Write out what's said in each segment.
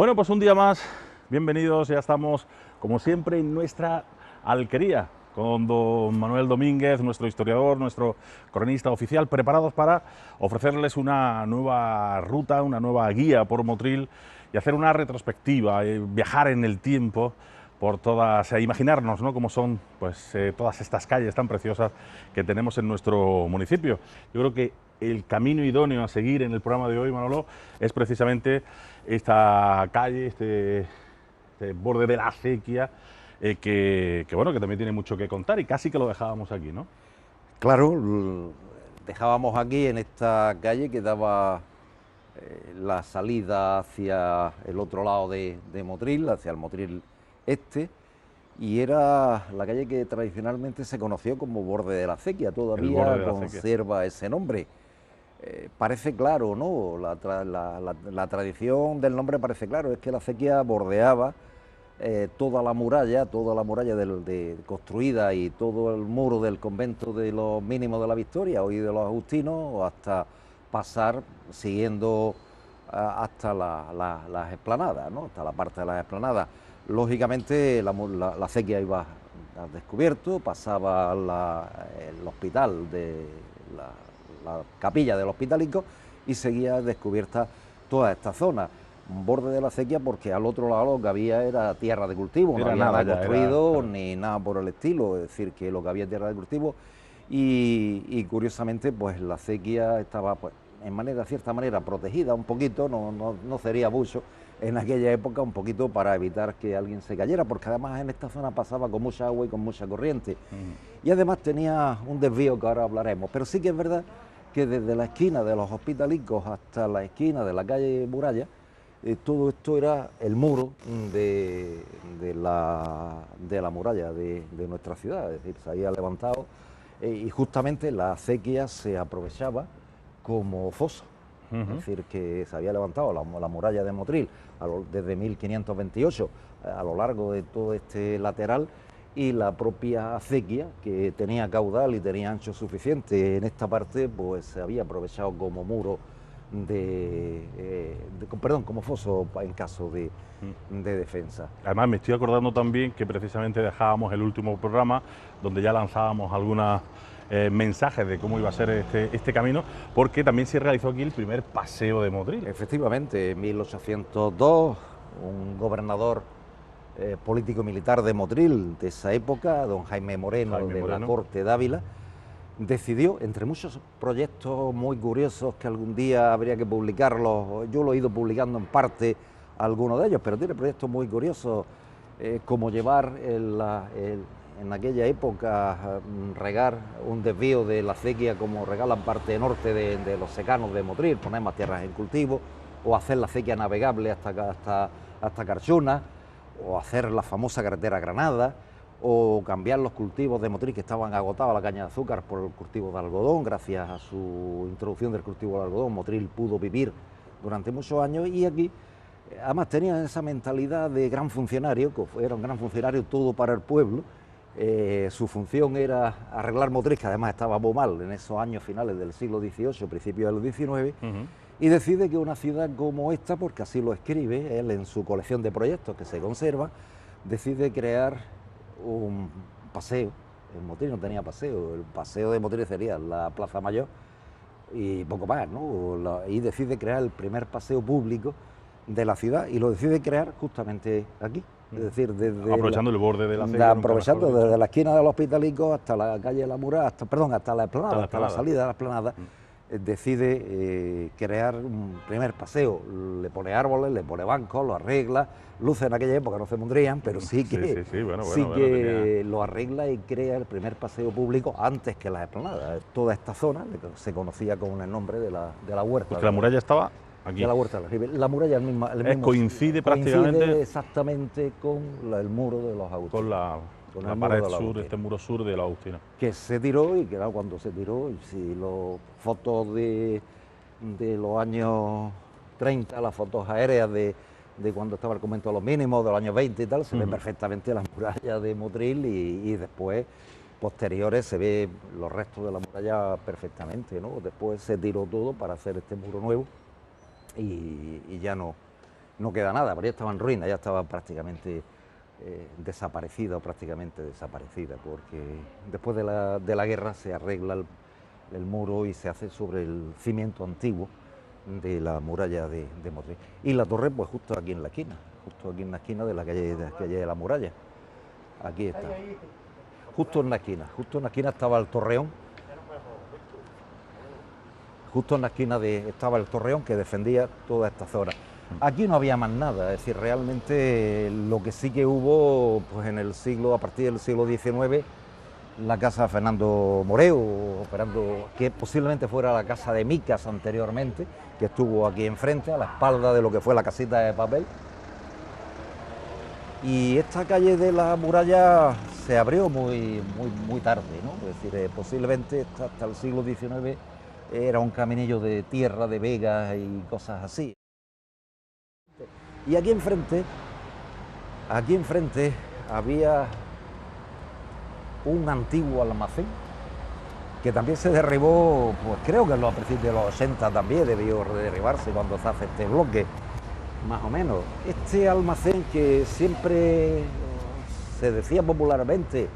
Bueno, pues un día más, bienvenidos, ya estamos como siempre en nuestra alquería con don Manuel Domínguez, nuestro historiador, nuestro cronista oficial, preparados para ofrecerles una nueva ruta, una nueva guía por Motril y hacer una retrospectiva, viajar en el tiempo por todas, imaginarnos, ¿no?, cómo son pues, todas estas calles tan preciosas que tenemos en nuestro municipio. Yo creo que el camino idóneo a seguir en el programa de hoy, Manolo, es precisamente esta calle, este borde de la acequia, bueno, que también tiene mucho que contar y casi que lo dejábamos aquí, ¿no? Claro, dejábamos aquí en esta calle que daba la salida hacia el otro lado de Motril, hacia el Motril este, y era la calle que tradicionalmente se conoció como Borde de la Acequia, El todavía borde de la acequia. conserva ese nombre. Parece claro, ¿no? La tradición del nombre parece claro, es que la acequia bordeaba toda la muralla construida y todo el muro del convento de los Mínimos de la Victoria, hoy de los Agustinos, hasta pasar siguiendo hasta las explanadas, ¿no?, hasta la parte de las explanadas. Lógicamente la acequia iba al descubierto, pasaba el hospital de la capilla del Hospitalico y seguía descubierta toda esta zona. Un borde de la acequia porque al otro lado lo que había era tierra de cultivo, no había nada construido ni nada por el estilo, es decir, que lo que había tierra de cultivo y curiosamente pues la acequia estaba pues en cierta manera protegida un poquito, no sería mucho en aquella época, un poquito para evitar que alguien se cayera, porque además en esta zona pasaba con mucha agua y con mucha corriente. Y además tenía un desvío que ahora hablaremos, pero sí que es verdad que desde la esquina de los Hospitalicos hasta la esquina de la calle Muralla, todo esto era el muro de la muralla de nuestra ciudad, es decir, se había levantado y justamente la acequia se aprovechaba como foso, es decir, que se había levantado la muralla de Motril desde 1528 a lo largo de todo este lateral, y la propia acequia, que tenía caudal y tenía ancho suficiente en esta parte, pues se había aprovechado como muro como foso en caso de defensa. Además me estoy acordando también que precisamente dejábamos el último programa donde ya lanzábamos algunos mensajes de cómo iba a ser este camino, porque también se realizó aquí el primer paseo de Motril. Efectivamente, en 1802, un gobernador político-militar de Motril de esa época, don Jaime Moreno, la Corte de Ávila, decidió, entre muchos proyectos muy curiosos que algún día habría que publicarlos, yo lo he ido publicando en parte algunos de ellos, pero tiene proyectos muy curiosos, como llevar en aquella época regar un desvío de la acequia como regalan parte norte de los secanos de Motril, poner más tierras en cultivo, o hacer la acequia navegable hasta Carchuna, o hacer la famosa carretera Granada, o cambiar los cultivos de Motril, que estaban agotados, la caña de azúcar, por el cultivo de algodón. Gracias a su introducción del cultivo de algodón, Motril pudo vivir durante muchos años, y aquí además tenía esa mentalidad de gran funcionario, que era un gran funcionario todo para el pueblo. Su función era arreglar Motril, que además estaba muy mal en esos años finales del siglo XVIII, principios del XIX, y decide que una ciudad como esta, porque así lo escribe él en su colección de proyectos que se conserva, decide crear un paseo. En Motril no tenía paseo, el paseo de Motril sería la Plaza Mayor y poco más, ¿no? Y decide crear el primer paseo público de la ciudad, y lo decide crear justamente aquí, es decir, aprovechando el borde de la acequia, aprovechando desde la esquina del Hospitalico hasta la calle de la Muralla, hasta la explanada, hasta la salida de la explanada. Decide crear un primer paseo, le pone árboles, le pone bancos, lo arregla, luces en aquella época no se pondrían, pero sí que lo arregla y crea el primer paseo público antes que las explanadas. Toda esta zona se conocía con el nombre de la huerta. Porque la muralla estaba aquí. De la huerta del Aljibe. La muralla coincide prácticamente exactamente con el muro de los Agustinos. Con la pared sur, este muro sur de la Agustina. Que se tiró, y que era cuando se tiró, y si las fotos de los años 30, las fotos aéreas de cuando estaba el convento de los Mínimos, de los años 20 y tal, se ve perfectamente la muralla de Motril, y después, posteriores, se ve los restos de la muralla perfectamente, ¿no? Después se tiró todo para hacer este muro nuevo, y ya no no queda nada, pero ya estaba en ruina, ya estaba prácticamente desaparecida o prácticamente desaparecida, porque después de la guerra se arregla el muro y se hace sobre el cimiento antiguo de la muralla de Motril. Y la torre, pues justo aquí en la esquina de la calle de la muralla. Aquí está. Justo en la esquina estaba el torreón. Justo en la esquina estaba el torreón que defendía toda esta zona. Aquí no había más nada, es decir, realmente lo que sí que hubo, pues a partir del siglo XIX, la casa de Fernando Moreu, que posiblemente fuera la casa de Micas anteriormente, que estuvo aquí enfrente, a la espalda de lo que fue la casita de papel. Y esta calle de la muralla se abrió muy tarde, ¿no? Es decir, posiblemente hasta el siglo XIX era un caminillo de tierra, de vegas y cosas así. Y aquí enfrente había un antiguo almacén que también se derribó, pues creo que a principios de los 80 también debió derribarse cuando se hace este bloque, más o menos. Este almacén que siempre se decía popularmente,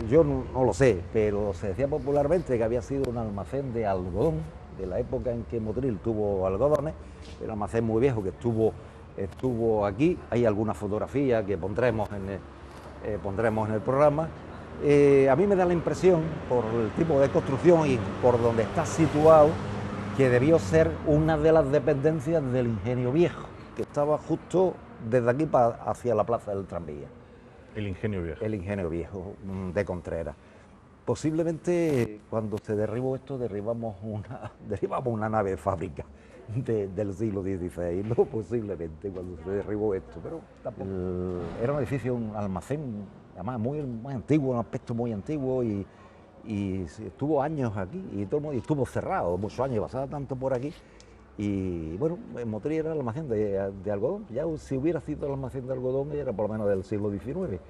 yo no lo sé, pero se decía popularmente que había sido un almacén de algodón, de la época en que Motril tuvo algodones, el almacén muy viejo que estuvo aquí. Hay alguna fotografía que pondremos en el programa. A mí me da la impresión, por el tipo de construcción y por donde está situado, que debió ser una de las dependencias del Ingenio Viejo, que estaba justo desde aquí hacia la plaza del tranvía. El Ingenio Viejo. El Ingenio Viejo de Contreras. Posiblemente cuando se derribó esto derribamos una nave de fábrica del siglo XVI, no posiblemente cuando se derribó esto, pero tampoco. Era un edificio, un almacén, además muy antiguo, un aspecto muy antiguo y estuvo años aquí y estuvo cerrado, muchos años, pasaba tanto por aquí. Y bueno, en Motril era el almacén de algodón, ya si hubiera sido el almacén de algodón era por lo menos del siglo XIX.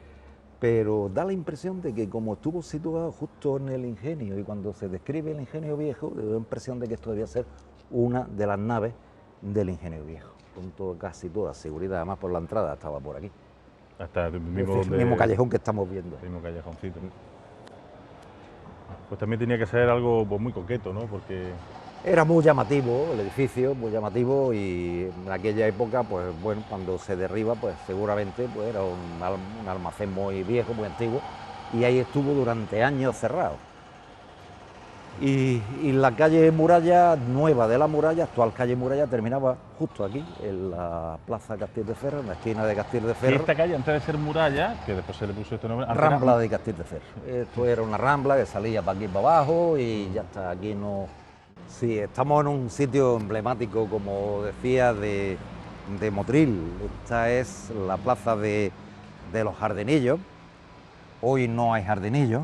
Pero da la impresión de que como estuvo situado justo en el ingenio y cuando se describe el Ingenio Viejo, da la impresión de que esto debía ser una de las naves del Ingenio Viejo, con casi toda seguridad, además por la entrada estaba por aquí. Hasta el mismo callejón que estamos viendo. El mismo callejoncito. Pues también tenía que ser algo pues, muy coqueto, ¿no? Porque era muy llamativo el edificio, muy llamativo, y en aquella época, pues bueno, cuando se derriba, pues seguramente pues, era un almacén muy viejo, muy antiguo, y ahí estuvo durante años cerrado. Y la calle Muralla, nueva de la Muralla, actual calle Muralla, terminaba justo aquí, en la plaza Castil de Ferro, en la esquina de Castil de Ferro. Y esta calle, antes de ser Muralla, que después se le puso este nombre... Rambla de Castil de Ferro. Esto era una rambla que salía para aquí para abajo y ya está, aquí no... Sí, estamos en un sitio emblemático, como decía, de Motril. Esta es la plaza de los Jardinillos. Hoy no hay jardinillos,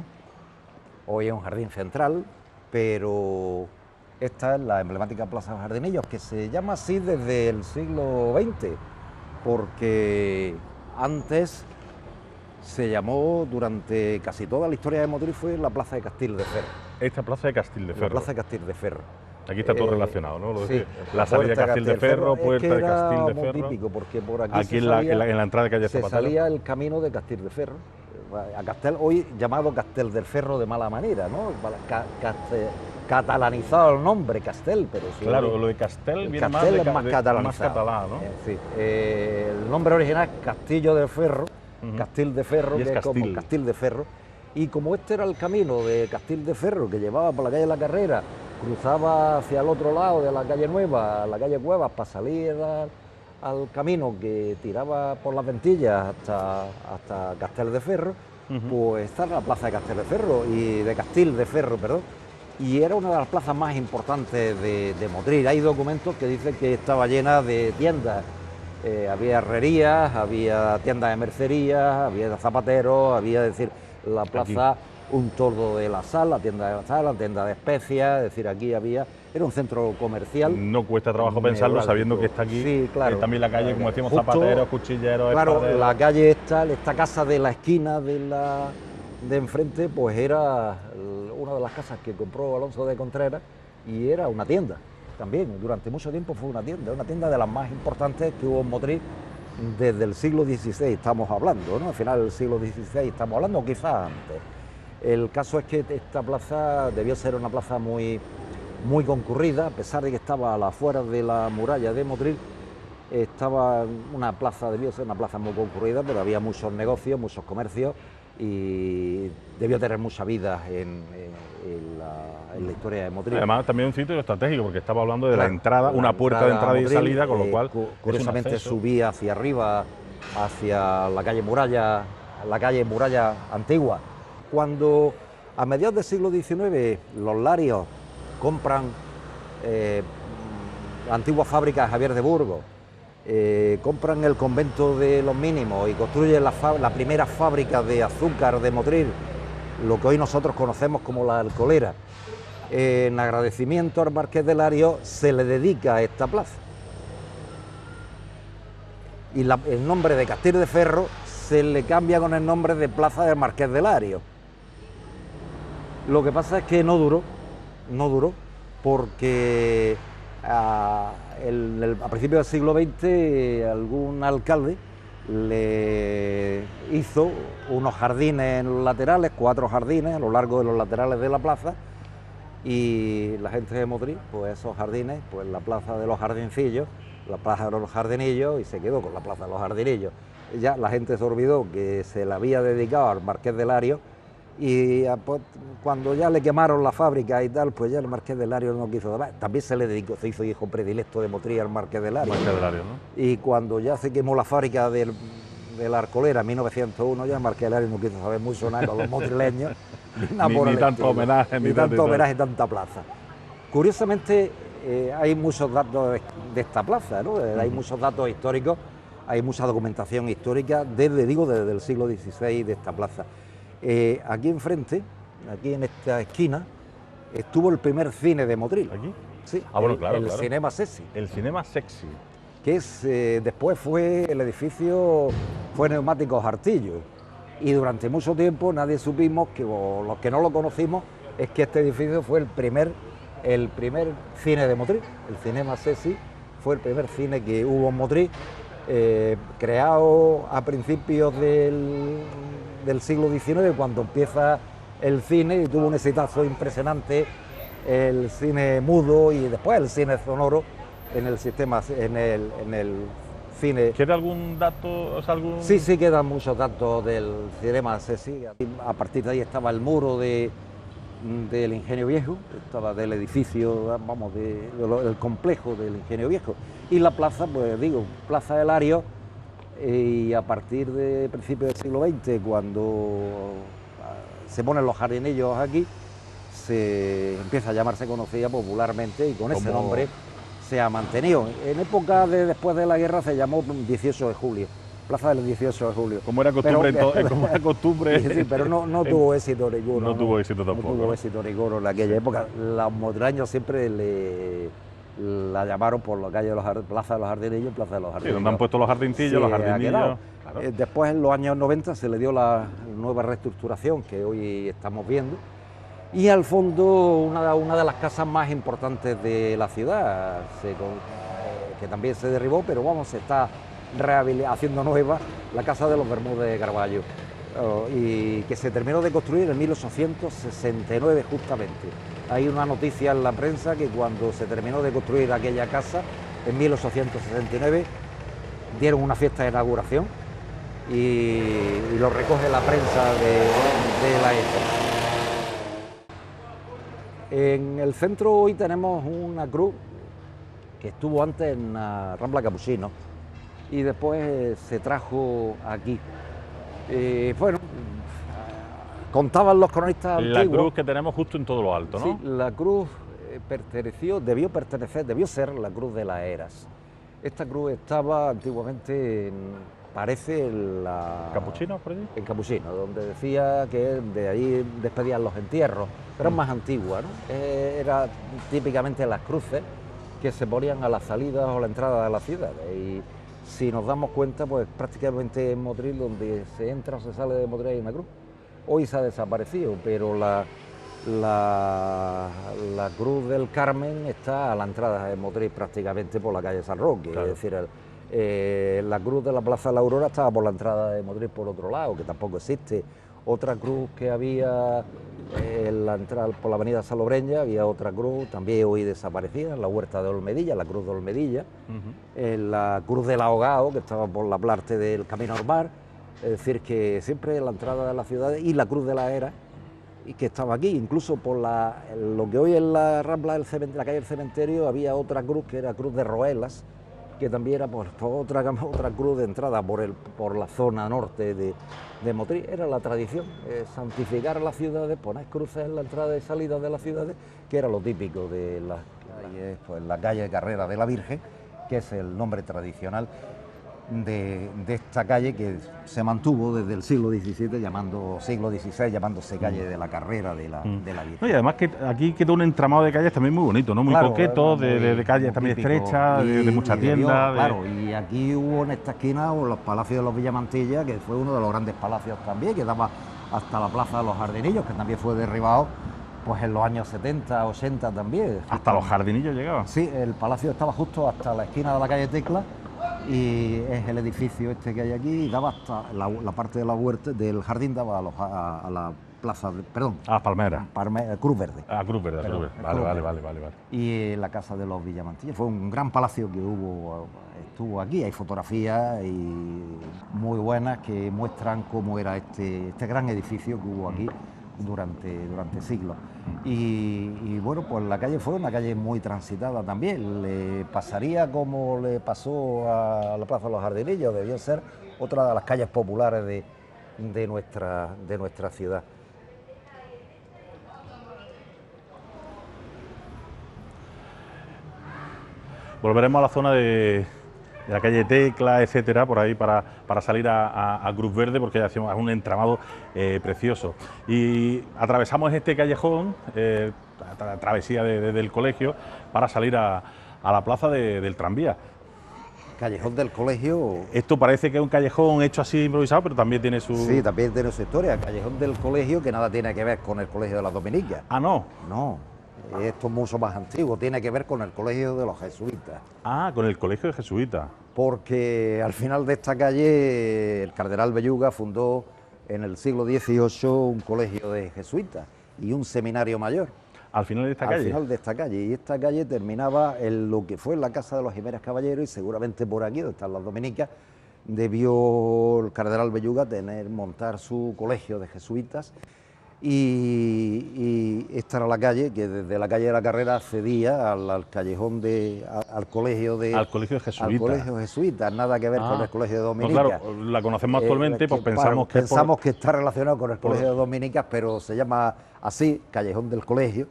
hoy es un jardín central, pero esta es la emblemática Plaza de los Jardinillos, que se llama así desde el siglo XX, porque antes se llamó, durante casi toda la historia de Motril, fue la Plaza de Castil de Ferro. Esta Plaza de Castil de Ferro. La Plaza de Castil de Ferro. Aquí está todo relacionado, ¿no? Sí, la salida de Castil de Ferro, puerta de Castil de Ferro. Muy típico, porque por aquí, aquí en la entrada de calle Zapatero se salía el camino de Castil de Ferro, a Castel, hoy llamado Castel del Ferro de mala manera, ¿no? Catalanizado el nombre, Castel, pero sí. Claro, lo de Castel viene Castel es más catalanizado. Más catalán, ¿no? Sí. El nombre original es Castillo de Ferro, Castil de Ferro, y es que es como Castil de Ferro. Y como este era el camino de Castil de Ferro, que llevaba por la calle de la Carrera, cruzaba hacia el otro lado de la calle Nueva, la calle Cuevas, para salir al camino que tiraba por las Ventillas hasta Castel de Ferro, pues está en la plaza de Castel de Ferro, y de Castil de Ferro, perdón, y era una de las plazas más importantes de Motril. Hay documentos que dicen que estaba llena de tiendas, había herrerías, había tiendas de mercería, había zapateros, había, es decir, la plaza... Aquí un tordo de la sal, la tienda de la sal, la tienda de especias, es decir, aquí era un centro comercial. No cuesta trabajo pensarlo sabiendo que está aquí, sí, claro, también la calle, como decíamos, justo, zapateros, cuchilleros, claro, espaderos. La calle esta casa de la esquina de enfrente, pues era una de las casas que compró Alonso de Contreras y era una tienda. también, durante mucho tiempo fue una tienda de las más importantes que hubo en Motril desde el siglo XVI estamos hablando, ¿no? Al final del siglo XVI estamos hablando, o quizás antes. El caso es que esta plaza debió ser una plaza muy concurrida, a pesar de que estaba a las afueras de la muralla de Motril, debió ser una plaza muy concurrida, pero había muchos negocios, muchos comercios, y debió tener mucha vida en la historia de Motril. Además, también un sitio estratégico, porque estaba hablando de la Claro, entrada, una puerta de entrada y Motril, salida, con lo cual curiosamente subía hacia arriba, hacia la calle Muralla antigua. Cuando a mediados del siglo XIX los Larios compran la antigua fábrica Javier de Burgos, compran el convento de los Mínimos y construyen la primera fábrica de azúcar de Motril, lo que hoy nosotros conocemos como la Alcolera. En agradecimiento al Marqués de Lario se le dedica a esta plaza. Y el nombre de Castillo de Ferro se le cambia con el nombre de Plaza del Marqués de Lario. Lo que pasa es que no duró, porque a principios del siglo XX algún alcalde le hizo unos jardines en los laterales, 4 jardines a lo largo de los laterales de la plaza, y la gente de Motril, pues esos jardines, pues la plaza de los jardincillos, la plaza de los jardinillos, y se quedó con la plaza de los jardinillos. Ya la gente se olvidó que se le había dedicado al Marqués de Lario, y pues, cuando ya le quemaron la fábrica y tal, pues ya el Marqués de Lario no quiso dar. También se le dedicó, se hizo hijo predilecto de Motril al Marqués de Lario. Marqués de Lario, ¿no? Y cuando ya se quemó la fábrica de la Arcolera en 1901, ya el Marqués de Lario no quiso saber mucho nada con los motrileños, ni tanto homenaje, ni tanto homenaje, tanta plaza. Curiosamente, hay muchos datos de esta plaza, ¿no? Hay muchos datos históricos, hay mucha documentación histórica desde el siglo XVI de esta plaza. Aquí enfrente, aquí en esta esquina, estuvo el primer cine de Motril. ¿Aquí? Sí, bueno, claro. El Cinema Sexy. El Cinema Sexy. Que después fue el edificio, fue Neumáticos Artillo. Y durante mucho tiempo nadie supimos, o los que no lo conocimos, es que este edificio fue el primer cine de Motril. El Cinema Sexy fue el primer cine que hubo en Motril, creado a principios del siglo XIX, cuando empieza el cine, y tuvo un exitazo impresionante el cine mudo y después el cine sonoro en el cine. ¿Queda algún dato? O sea, Sí, quedan muchos datos del Cinema Sexy. A partir de ahí estaba el muro del Ingenio Viejo, estaba del edificio, vamos, del complejo del Ingenio Viejo. Y la plaza, pues digo, Plaza de Lario, y a partir de principios del siglo XX, cuando se ponen los jardinillos aquí, se empieza a llamarse conocida popularmente, y con ese nombre se ha mantenido. En época después de la guerra se llamó 18 de julio, Plaza del 18 de julio. Como era costumbre. Sí, pero no tuvo éxito ninguno. No tuvo éxito tampoco. No tuvo éxito ninguno en aquella época. Los motrileños siempre la llamaron por la calle de Plaza de los Jardinillos, Plaza de los Jardinillos. Sí, donde han puesto los jardincillos, los jardinillos. Claro. Después, en los años 90, se le dio la nueva reestructuración que hoy estamos viendo. Y al fondo, una de las casas más importantes de la ciudad, que también se derribó, pero vamos, se está haciendo nueva, la Casa de los Bermúdez de Carballo, y que se terminó de construir en 1869 justamente. Hay una noticia en la prensa que cuando se terminó de construir aquella casa, en 1869, dieron una fiesta de inauguración y lo recoge la prensa de la época. En el centro hoy tenemos una cruz que estuvo antes en la Rambla Capuchino y después se trajo aquí. Bueno, contaban los cronistas antiguos. La cruz que tenemos justo en todo lo alto, ¿no? Sí, la cruz debió ser la cruz de las Heras. Esta cruz estaba antiguamente parece la... ¿Capuchino por allí? En Capuchino, donde decía que de allí despedían los entierros, pero es más antigua, ¿no? Era típicamente las cruces que se ponían a las salidas o la entrada de la ciudad. Y si nos damos cuenta, pues prácticamente en Motril, donde se entra o se sale de Motril hay una cruz. Hoy se ha desaparecido, pero la Cruz del Carmen está a la entrada de Motril prácticamente por la calle San Roque, claro. Es decir, la cruz de la Plaza de la Aurora estaba por la entrada de Motril por otro lado, que tampoco existe. Otra cruz que había en la entrada por la avenida Salobreña, había otra cruz, también hoy desaparecida, en la huerta de Olmedilla, la cruz de Olmedilla, la cruz del Ahogado, que estaba por la parte del Camino al Mar, es decir, que siempre en la entrada de la ciudad, y la cruz de la Era, y que estaba aquí, incluso por lo que hoy es la Rambla del Cementerio, la calle del Cementerio, había otra cruz que era Cruz de Roelas, que también era por otra cruz de entrada por la zona norte de Motril. Era la tradición, santificar las ciudades, poner cruces en la entrada y salida de las ciudades, que era lo típico de las calles, pues la calle de Carrera de la Virgen, que es el nombre tradicional de esta calle, que se mantuvo desde el siglo XVI, llamándose calle de la Carrera de la Virgen. No, y además que aquí quedó un entramado de calles también muy bonito, ¿no? Muy claro, coqueto, de calles también estrechas, de mucha tienda. Claro, y aquí hubo en esta esquina los palacios de los Villamantilla, que fue uno de los grandes palacios también, que daba hasta la Plaza de los Jardinillos, que también fue derribado pues en los años 70, 80 también. ¿Hasta los Jardinillos llegaba? Sí, el palacio estaba justo hasta la esquina de la calle Tecla, y es el edificio este que hay aquí, y daba hasta la parte de la huerta del jardín, daba a la plaza, perdón. Ah, Palmera. Cruz Verde. Ah, Cruz Verde, Cruz Verde. Vale. Y la casa de los Villamantilla, fue un gran palacio que estuvo aquí, hay fotografías y muy buenas que muestran cómo era este gran edificio que hubo aquí durante siglos. Y bueno, pues la calle fue una calle muy transitada también, le pasaría como le pasó a la Plaza de los Jardinillos, debió ser otra de las calles populares de nuestra ciudad. Volveremos a la zona de la calle Tecla, etcétera, por ahí para salir a Cruz Verde, porque es un entramado precioso. Y atravesamos este callejón, la travesía del colegio, para salir a la plaza del tranvía. Callejón del Colegio. Esto parece que es un callejón hecho así improvisado, pero también tiene su... Sí, también tiene su historia. Callejón del Colegio, que nada tiene que ver con el Colegio de las Dominicas. Ah, ¿no? No, esto es mucho más antiguo, tiene que ver con el Colegio de los Jesuitas. Ah, con el Colegio de Jesuitas. Porque al final de esta calle el cardenal Belluga fundó en el siglo XVIII un colegio de jesuitas y un seminario mayor. ¿Al final de esta calle? Al final de esta calle, y esta calle terminaba en lo que fue la casa de los Jiménez Caballeros, y seguramente por aquí, donde están las Dominicas, debió el cardenal Belluga montar su colegio de jesuitas, y esta era la calle que desde la calle de la Carrera accedía al callejón al colegio de... Al colegio de jesuitas. Al colegio jesuitas, nada que ver con el colegio de Dominicas. No, claro, la conocemos actualmente, pues pensamos que está relacionado con el colegio de Dominicas, pero se llama así, callejón del colegio,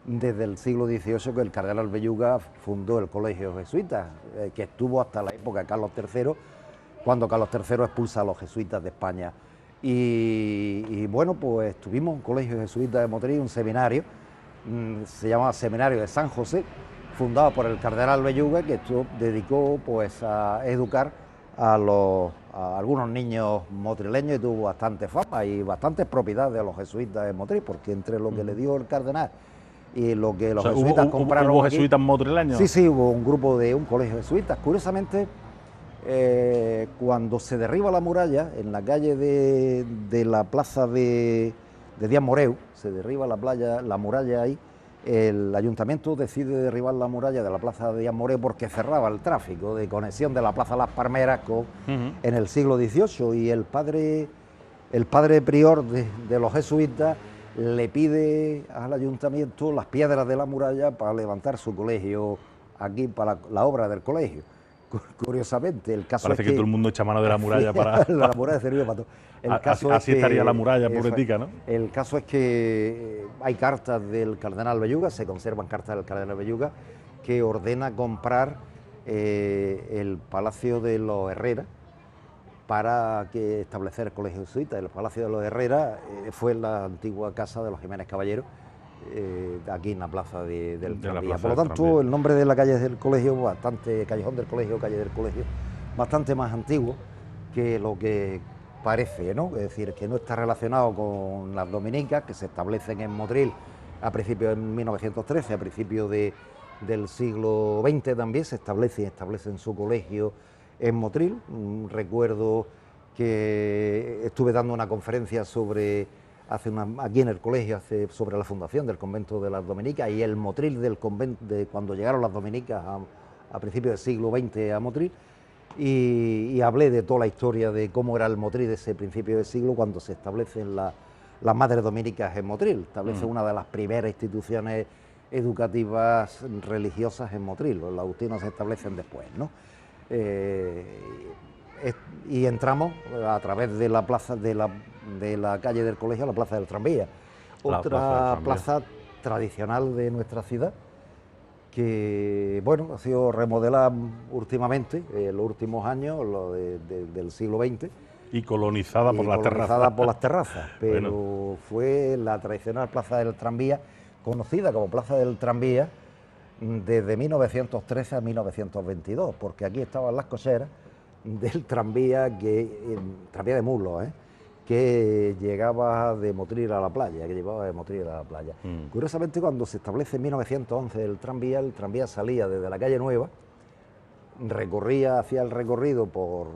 desde el siglo XVIII, que el cardenal Belluga fundó el colegio jesuita, que estuvo hasta la época de Carlos III, cuando Carlos III expulsa a los jesuitas de España. Y bueno, pues tuvimos un colegio jesuita de Motril, un seminario, se llamaba Seminario de San José, fundado por el cardenal Belluga, que dedicó pues a educar a algunos niños motrileños, y tuvo bastante fama y bastantes propiedades de los jesuitas de Motril, porque entre lo que le dio el cardenal y lo que los jesuitas compraron. ¿Hubo jesuitas motrileños? Sí, hubo un colegio de jesuitas. Curiosamente, cuando se derriba la muralla, en la calle de la plaza de Díaz Moreu, se derriba la muralla ahí, el ayuntamiento decide derribar la muralla de la plaza de Díaz Moreu porque cerraba el tráfico de conexión de la plaza Las Palmeras en el siglo XVIII, y el padre prior de los jesuitas le pide al ayuntamiento las piedras de la muralla para levantar su colegio aquí, para la obra del colegio. Curiosamente, el caso parece es que todo el mundo echa mano de la muralla para... la muralla sirvió para todo. Así estaría la muralla, pobretica, ¿no? El caso es que hay cartas del cardenal Belluga, se conservan cartas del cardenal Belluga, que ordena comprar el Palacio de los Herrera para establecer el colegio jesuita. El Palacio de los Herrera fue la antigua casa de los Jiménez Caballeros, aquí en la plaza del Tranvía. Por lo tanto, el nombre de la calle del colegio, callejón del colegio, calle del colegio, bastante más antiguo que lo que parece, ¿no? Es decir, que no está relacionado con las dominicas, que se establecen en Motril a principios de 1913, a principios del siglo XX también se establecen su colegio en Motril. Recuerdo que estuve dando una conferencia aquí en el colegio sobre la fundación del convento de las Dominicas y el Motril del convento, de cuando llegaron las Dominicas a principios del siglo XX a Motril, y hablé de toda la historia de cómo era el Motril de ese principio del siglo cuando se establecen las Madres Dominicas en Motril. Establece una de las primeras instituciones educativas religiosas en Motril. Los agustinos se establecen después, ¿no? Y entramos a través de la plaza de la calle del colegio a la plaza del tranvía, otra plaza tradicional de nuestra ciudad que, bueno, ha sido remodelada últimamente, en los últimos años, del siglo XX. Y colonizada por las terrazas. Colonizada por las terrazas, pero Bueno. fue la tradicional plaza del tranvía, conocida como plaza del tranvía desde 1913 a 1922, porque aquí estaban las cocheras del tranvía, tranvía de mulos, que llegaba de Motril a la playa, Curiosamente, cuando se establece en 1911 el tranvía salía desde la calle Nueva, hacía el recorrido por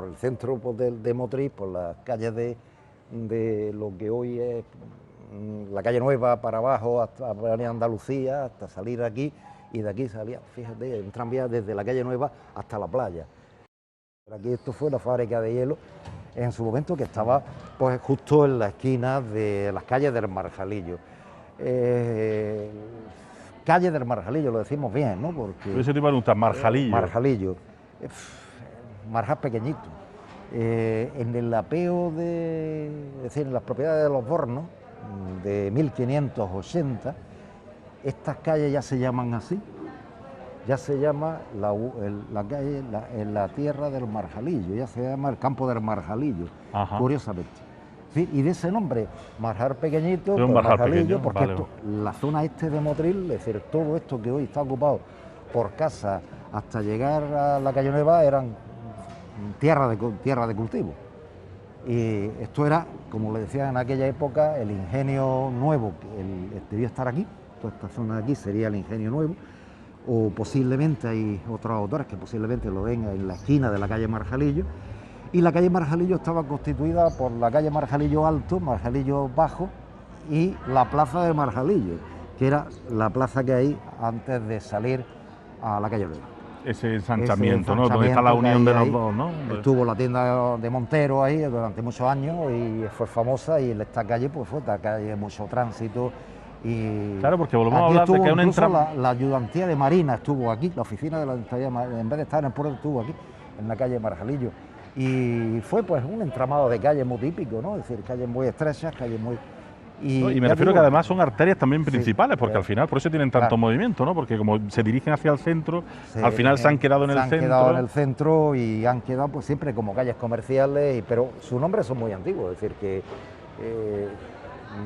el centro de Motril, por las calles de lo que hoy es la calle Nueva para abajo, hasta Avenida Andalucía, hasta salir aquí, y de aquí salía, fíjate, un tranvía desde la calle Nueva hasta la playa. Aquí esto fue la fábrica de hielo en su momento, que estaba pues justo en la esquina de las calles del Marjalillo. Calle del Marjalillo, lo decimos bien, ¿no? Porque Eso te iba a preguntar, Marjalillo. Marjalillo. Marjal pequeñito. En el apeo es decir, en las propiedades de los Bornos, de 1580, estas calles ya se llaman así. Ya se llama la calle, en la tierra del Marjalillo, ya se llama el campo del Marjalillo, Ajá. Curiosamente. Sí, y de ese nombre, Marjal pequeñito, Pero un Marjal Marjalillo, pequeño, porque vale. la zona este de Motril, es decir, todo esto que hoy está ocupado por casas hasta llegar a la calle Nueva eran tierra de cultivo. Y esto era, como le decía en aquella época, el ingenio nuevo, debía estar aquí, toda esta zona de aquí sería el ingenio nuevo, o posiblemente hay otros autores que posiblemente lo ven en la esquina de la calle Marjalillo, y la calle Marjalillo estaba constituida por la calle Marjalillo Alto, Marjalillo Bajo y la plaza de Marjalillo, que era la plaza que hay antes de salir a la calle Nueva. Ese ensanchamiento, ¿no? Donde está la unión de los dos, ¿no? Estuvo la tienda de Montero ahí durante muchos años y fue famosa, y esta calle pues fue una calle de mucho tránsito. Y claro, porque volvemos a hablar de que la ayudantía de Marina estuvo aquí, la oficina de la ayudantía de Marina, en vez de estar en el puerto, estuvo aquí, en la calle Marjalillo. Y fue pues un entramado de calles muy típico, ¿no? Es decir, calles muy estrechas, calles muy... Y me refiero que además son arterias también principales, porque al final por eso tienen tanto movimiento, ¿no? Porque como se dirigen hacia el centro, al final se han quedado en el centro. Se han quedado en el centro y han quedado pues siempre como calles comerciales, pero sus nombres son muy antiguos, es decir, que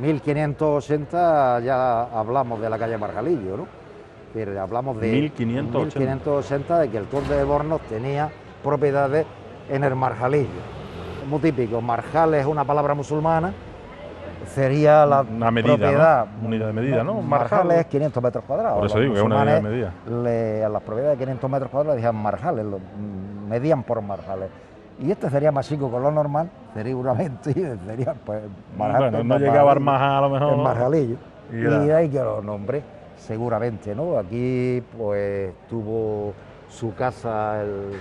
1580 ya hablamos de la calle Marjalillo, ¿no? Es decir, hablamos de 1580 de que el conde de Bornos tenía propiedades en el Marjalillo. Es muy típico, Marjal es una palabra musulmana, sería una medida, propiedad, ¿no? Unidad de medida, ¿no? Marjal es 500 metros cuadrados. Por eso digo que es una unidad de medida. A las propiedades de 500 metros cuadrados le decían marjales, medían por marjales. Y este sería más chico que lo normal, seguramente, y sería pues marjal. Bueno, no llegaba al Marjal a lo mejor. El Marjalillo. Y de ahí que los nombres, seguramente, ¿no? Aquí pues tuvo su casa el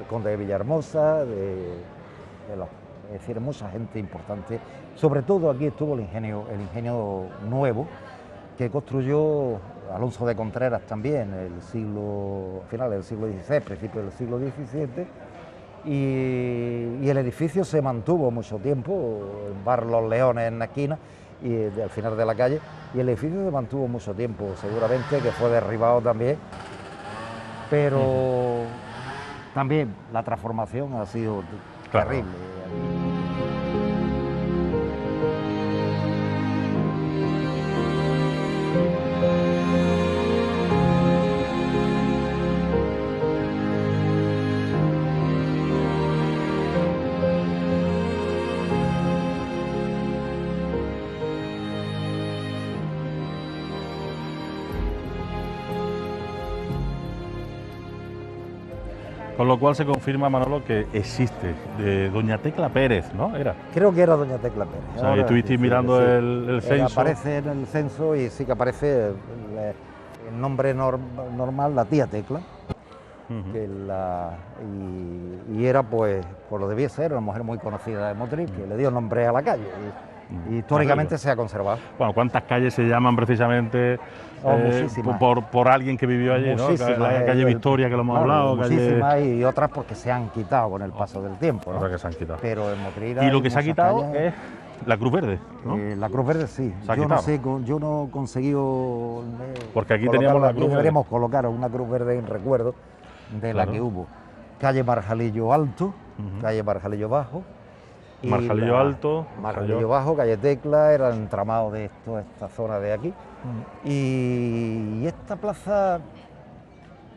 conde de Villahermosa, es decir, mucha gente importante. Sobre todo aquí estuvo el ingenio nuevo, que construyó Alonso de Contreras también, finales del siglo XVI, principios del siglo XVII, y el edificio se mantuvo mucho tiempo, en Bar Los Leones en la esquina, y al final de la calle, y el edificio se mantuvo mucho tiempo, seguramente que fue derribado también, pero también la transformación ha sido terrible. Con lo cual se confirma, Manolo, que existe, de doña Tecla Pérez, ¿no? Era. Creo que era doña Tecla Pérez. O sea, estuvisteis mirando el censo. Aparece en el censo y sí que aparece el nombre normal, la tía Tecla. Que y era, pues lo debía ser, una mujer muy conocida de Motril, que le dio nombre a la calle. Y históricamente se ha conservado. Bueno, ¿cuántas calles se llaman precisamente por alguien que vivió allí? Muchísimas, ¿no? La calle Victoria, que lo hemos hablado. Muchísimas, calle... y otras porque se han quitado con el paso del tiempo, ¿no? Otras que se han quitado. Pero en Motril y lo que se ha quitado es la Cruz Verde, ¿no? La Cruz Verde sí. Yo no he conseguido. Porque aquí teníamos la Cruz Verde. Deberíamos colocar una Cruz Verde en recuerdo de la que hubo. Calle Marjalillo Alto, calle Marjalillo Bajo. Marjalillo Alto, Marjalillo Bajo, calle Tecla, era el entramado de esta zona de aquí. Y esta plaza,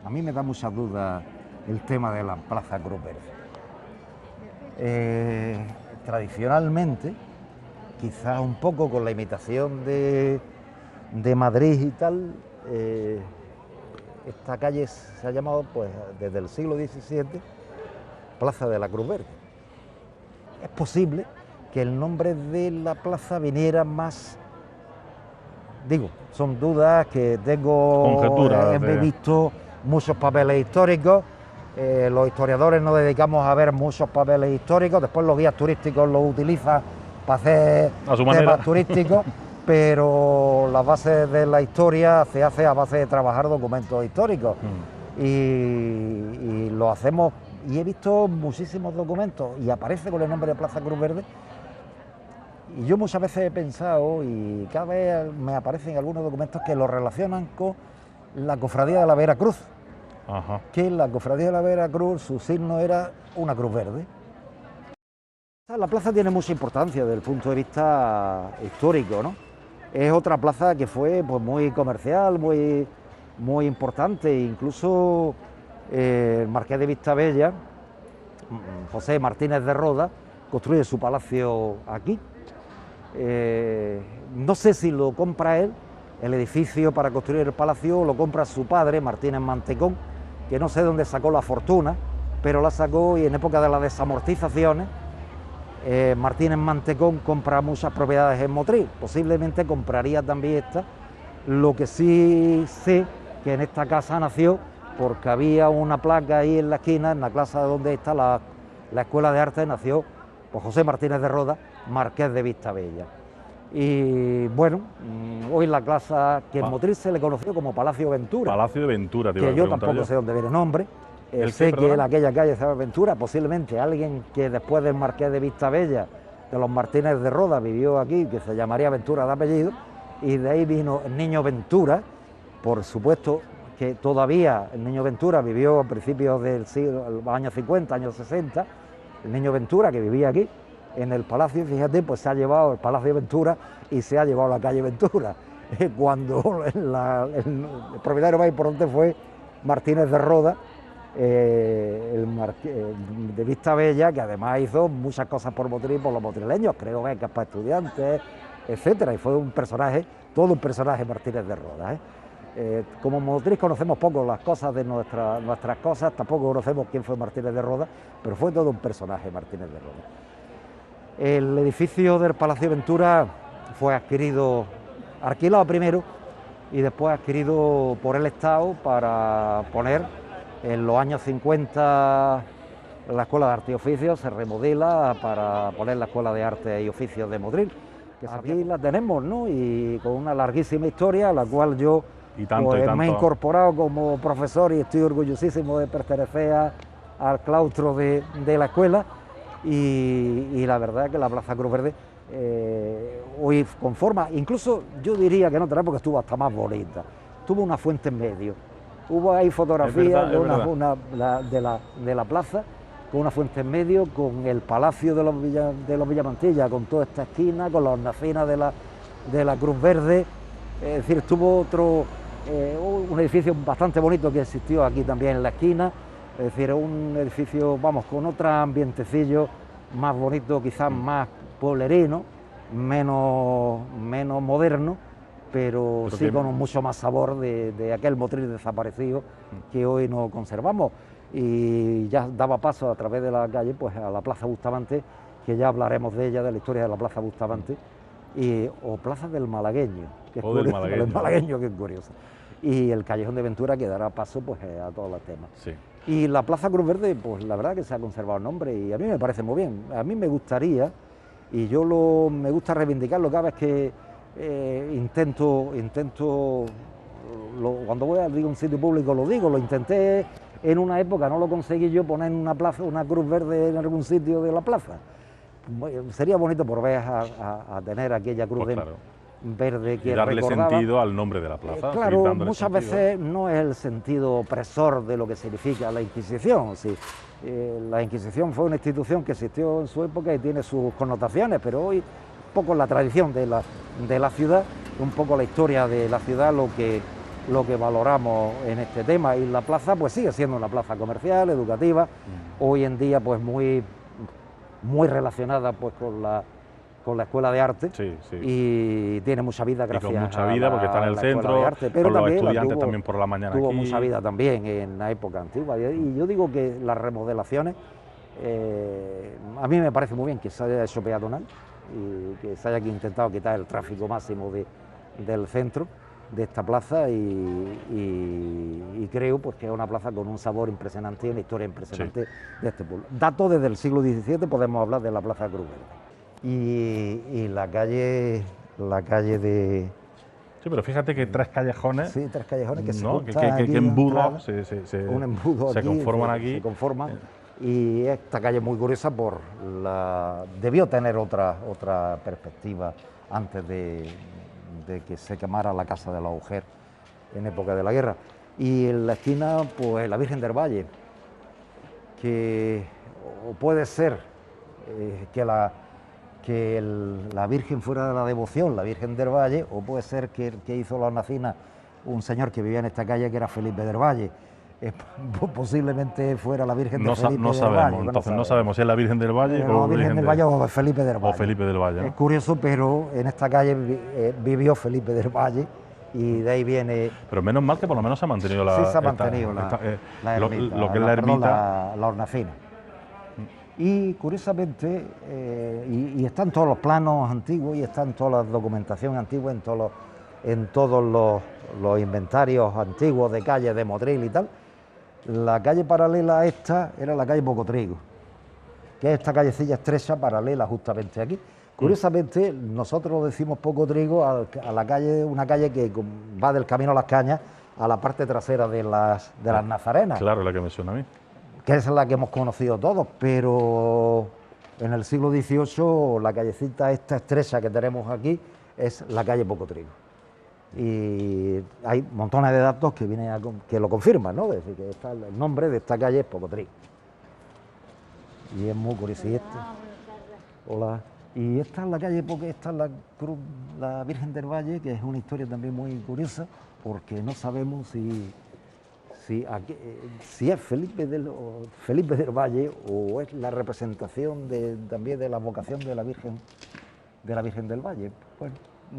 a mí me da muchas dudas el tema de la Plaza Cruz Verde. Tradicionalmente, quizás un poco con la imitación de Madrid y tal, esta calle se ha llamado, pues, desde el siglo XVII, Plaza de la Cruz Verde. Es posible que el nombre de la plaza viniera más... Digo, son dudas que tengo... Conjeturas. He visto muchos papeles históricos, los historiadores nos dedicamos a ver muchos papeles históricos, después los guías turísticos los utilizan para hacer temas turísticos, pero las bases de la historia se hace a base de trabajar documentos históricos y lo hacemos. Y he visto muchísimos documentos y aparece con el nombre de Plaza Cruz Verde. Y yo muchas veces he pensado, y cada vez me aparecen algunos documentos que lo relacionan con la Cofradía de la Veracruz. Que la Cofradía de la Veracruz, su signo era una cruz verde. La plaza tiene mucha importancia desde el punto de vista histórico, ¿no? Es otra plaza que fue, pues, muy comercial, muy importante, incluso... el marqués de Vistabella, José Martínez de Roda, construye su palacio aquí. No sé si lo compra él, el edificio para construir el palacio lo compra su padre, Martínez Mantecón, que no sé dónde sacó la fortuna, pero la sacó, y en época de las desamortizaciones, Martínez Mantecón compra muchas propiedades en Motril, posiblemente compraría también esta. Lo que sí sé que en esta casa nació, porque había una placa ahí en la esquina, en la plaza donde está la Escuela de Arte, nació, pues, José Martínez de Roda, marqués de Vistabella. Y bueno, hoy la plaza, que en Motril se le conoció como Palacio Ventura. Palacio de Ventura, que yo tampoco sé dónde viene el nombre. Sé que en aquella calle se llama Ventura, posiblemente alguien que después del marqués de Vistabella, de los Martínez de Roda, vivió aquí, que se llamaría Ventura de apellido, y de ahí vino el niño Ventura, por supuesto, que todavía el niño Ventura vivió a principios del siglo, los años 50, años 60, el niño Ventura que vivía aquí, en el palacio, fíjate, pues se ha llevado el Palacio Ventura y se ha llevado la calle Ventura, cuando el propietario más importante fue Martínez de Roda, de Vistabella, que además hizo muchas cosas por Motril, por los motrileños, creó becas para estudiantes, etcétera, y fue un personaje, todo un personaje Martínez de Roda, como Motril conocemos poco las cosas de nuestras cosas, tampoco conocemos quién fue Martínez de Roda, pero fue todo un personaje Martínez de Roda. El edificio del Palacio Ventura fue alquilado primero y después adquirido por el Estado para poner en los años 50 la Escuela de Arte y Oficios, se remodela para poner la Escuela de Arte y Oficios de Motril. Aquí la tenemos, ¿no? Y con una larguísima historia a la cual yo me he incorporado como profesor y estoy orgullosísimo de pertenecer al claustro de la escuela, y la verdad es que la Plaza Cruz Verde hoy conforma, incluso yo diría que en otra época estuvo hasta más bonita, tuvo una fuente en medio, hubo ahí fotografías de la plaza con una fuente en medio, con el Palacio de los Villamantilla, con toda esta esquina, con las hornacinas de la Cruz Verde, es decir, estuvo un edificio bastante bonito que existió aquí también en la esquina, es decir, un edificio, vamos, con otro ambientecillo más bonito, quizás más pueblerino, menos moderno, pero sí con mucho más sabor de aquel Motril desaparecido que hoy no conservamos. y ya daba paso a través de la calle pues a la Plaza Bustamante, que ya hablaremos de ella, de la historia de la Plaza Bustamante, o Plaza del Malagueño, que es curioso, del Malagueño, que es curioso. Y el Callejón de Ventura, que dará paso pues a todos los temas. Sí. Y la Plaza Cruz Verde, pues la verdad que se ha conservado el nombre y a mí me parece muy bien. A mí me gustaría, y me gusta reivindicarlo cada vez que cuando voy a un sitio público lo digo, lo intenté en una época, no lo conseguí yo poner en una plaza, una cruz verde en algún sitio de la plaza. Sería bonito por ver a tener aquella cruz pues claro, verde que y darle recordaba sentido al nombre de la plaza. Claro, muchas veces no es el sentido opresor de lo que significa la Inquisición. Sí, la Inquisición fue una institución que existió en su época y tiene sus connotaciones, pero hoy un poco la tradición de la ciudad, un poco la historia de la ciudad, lo que valoramos en este tema. Y la plaza pues sigue siendo una plaza comercial, educativa, hoy en día pues muy relacionada pues con la Escuela de Arte, sí, sí. Y tiene mucha vida gracias y con mucha vida porque está en el centro, arte, pero con los estudiantes también por la mañana tuvo aquí. mucha vida también en la época antigua, y yo digo que las remodelaciones a mí me parece muy bien que se haya hecho peatonal y que se haya intentado quitar el tráfico máximo del centro de esta plaza, y creo pues que es una plaza con un sabor impresionante y una historia impresionante de este pueblo. Datos desde el siglo XVII podemos hablar de la Plaza Cruz Verde. Y la calle de... Sí, pero fíjate que tres callejones... Sí, tres callejones que ¿no? que embudos un embudo se aquí, conforman aquí. Se conforman, y esta calle es muy curiosa debió tener otra perspectiva antes de que se quemara la Casa de la Auger en época de la guerra. Y en la esquina, pues la Virgen del Valle, que puede ser que la Virgen fuera de la devoción, la Virgen del Valle, o puede ser que hizo la hornacina un señor que vivía en esta calle, que era Felipe del Valle. Posiblemente fuera la Virgen de Felipe del Valle. Entonces no sabemos si es la Virgen del Valle o la Virgen del Valle o Felipe del Valle. O Felipe del Valle, ¿no? Es curioso, pero en esta calle vivió Felipe del Valle, y de ahí viene... Pero menos mal que por lo menos se ha mantenido la... Sí, se ha mantenido la ermita, lo que es la ermita. La hornacina. Y curiosamente, y están todos los planos antiguos, y están toda la documentación antigua en todos los inventarios antiguos de calles de Motril y tal. La calle paralela a esta era la calle Pocotrigo, que es esta callecilla estrecha paralela justamente aquí. Curiosamente, nosotros decimos Pocotrigo a la calle, una calle que va del Camino a las Cañas a la parte trasera de las Nazarenas. Claro, la que me suena a mí. Que es la que hemos conocido todos, pero en el siglo XVIII la callecita esta estrecha que tenemos aquí es la calle Pocotrigo. Y hay montones de datos que lo confirman, ¿no? Es decir, que el nombre de esta calle es Pocotrigo. Y es muy curioso. Hola. Y esta es la calle, porque esta es la Virgen del Valle, que es una historia también muy curiosa, porque no sabemos si es Felipe del Valle o es la representación también de la vocación de la Virgen del Valle. Bueno,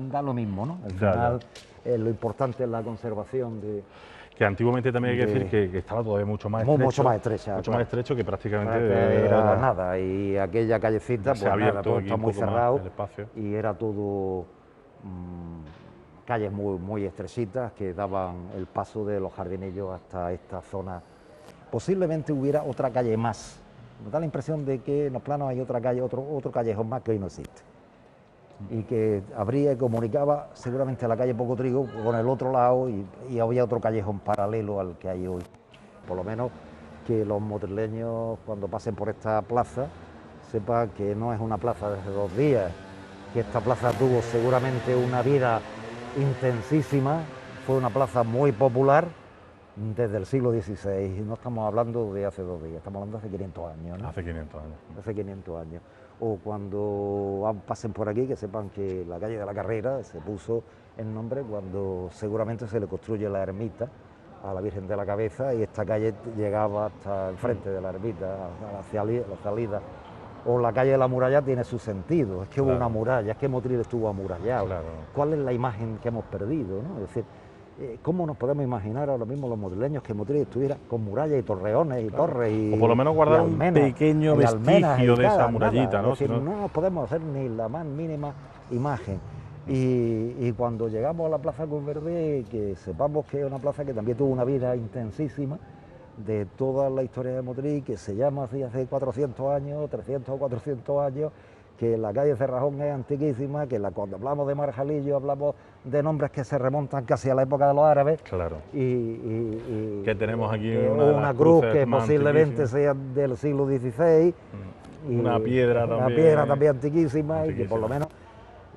da lo mismo, ¿no? Al final lo importante es la conservación de... Que antiguamente también hay que decir que estaba todavía mucho más estrecho. Mucho más estrecha. Mucho más estrecho, que prácticamente era nada. Y aquella callecita, pues nada, todo está muy cerrado. Y era todo calles muy estrechitas que daban el paso de los jardinillos hasta esta zona. Posiblemente hubiera otra calle más. Me da la impresión de que en los planos hay otra calle, otro callejón más que hoy no existe. Y que comunicaba seguramente la calle Pocotrigo con el otro lado, y había otro callejón paralelo al que hay hoy. Por lo menos que los motrileños, cuando pasen por esta plaza, sepan que no es una plaza de 2 días, que esta plaza tuvo seguramente una vida intensísima, fue una plaza muy popular desde el siglo XVI, no estamos hablando de hace 2 días, estamos hablando de hace 500 años, ¿no? Hace 500 años. Hace 500 años. O cuando pasen por aquí, que sepan que la calle de la Carrera se puso el nombre cuando seguramente se le construye la ermita a la Virgen de la Cabeza, y esta calle llegaba hasta el frente de la ermita, hacia la salida. O la calle de la Muralla tiene su sentido, es que hubo una muralla, es que Motril estuvo amurallado. Claro. ¿Cuál es la imagen que hemos perdido, ¿no? Es decir, ¿Cómo nos podemos imaginar ahora mismo los motrileños que Motril estuviera con murallas y torreones y torres y... O por lo menos guardar un pequeño vestigio de esa murallita, ¿no? Es decir, no nos podemos hacer ni la más mínima imagen. Y cuando llegamos a la Plaza Converdé, que sepamos que es una plaza que también tuvo una vida intensísima, de toda la historia de Motril, que se llama así hace 400 años, 300 o 400 años, que la calle Cerrajón es antiquísima, que cuando hablamos de Marjalillo hablamos de nombres que se remontan casi a la época de los árabes. Claro. Y que tenemos aquí una cruz que posiblemente sea del siglo XVI. Una piedra también. Una piedra también antiquísima, y que por lo menos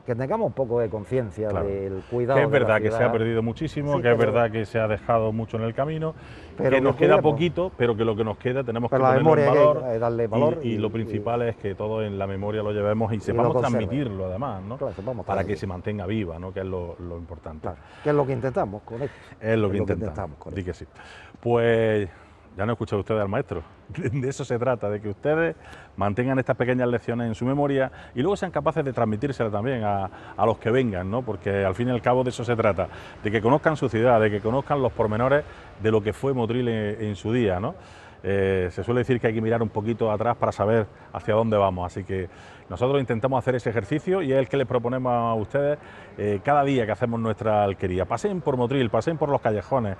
que tengamos un poco de conciencia del cuidado. Que es verdad que se ha perdido muchísimo, sí, que es verdad que se ha dejado mucho en el camino, que nos queda poquito, pero que lo que nos queda tenemos que ponerlo en valor, darle valor y lo principal es que todo en la memoria lo llevemos y sepamos transmitirlo además, ¿no? Claro, para que se mantenga viva, ¿no? Que es lo importante. Claro, que es lo que intentamos con esto. Es lo que intentamos con esto. Que sí. Pues ya no he escuchado ustedes al maestro, de eso se trata, de que ustedes mantengan estas pequeñas lecciones en su memoria y luego sean capaces de transmitírselas también a los que vengan, ¿no? Porque al fin y al cabo de eso se trata, de que conozcan su ciudad, de que conozcan los pormenores de lo que fue Motril en su día, ¿no? Se suele decir que hay que mirar un poquito atrás para saber hacia dónde vamos, así que nosotros intentamos hacer ese ejercicio y es el que les proponemos a ustedes cada día que hacemos nuestra alquería. Pasen por Motril, pasen por los callejones,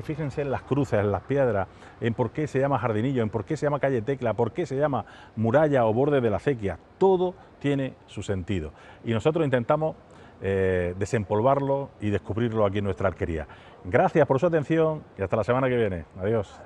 fíjense en las cruces, en las piedras, en por qué se llama Jardinillo, en por qué se llama calle Tecla, por qué se llama muralla o borde de la acequia. Todo tiene su sentido y nosotros intentamos desempolvarlo y descubrirlo aquí en nuestra alquería. Gracias por su atención y hasta la semana que viene. Adiós.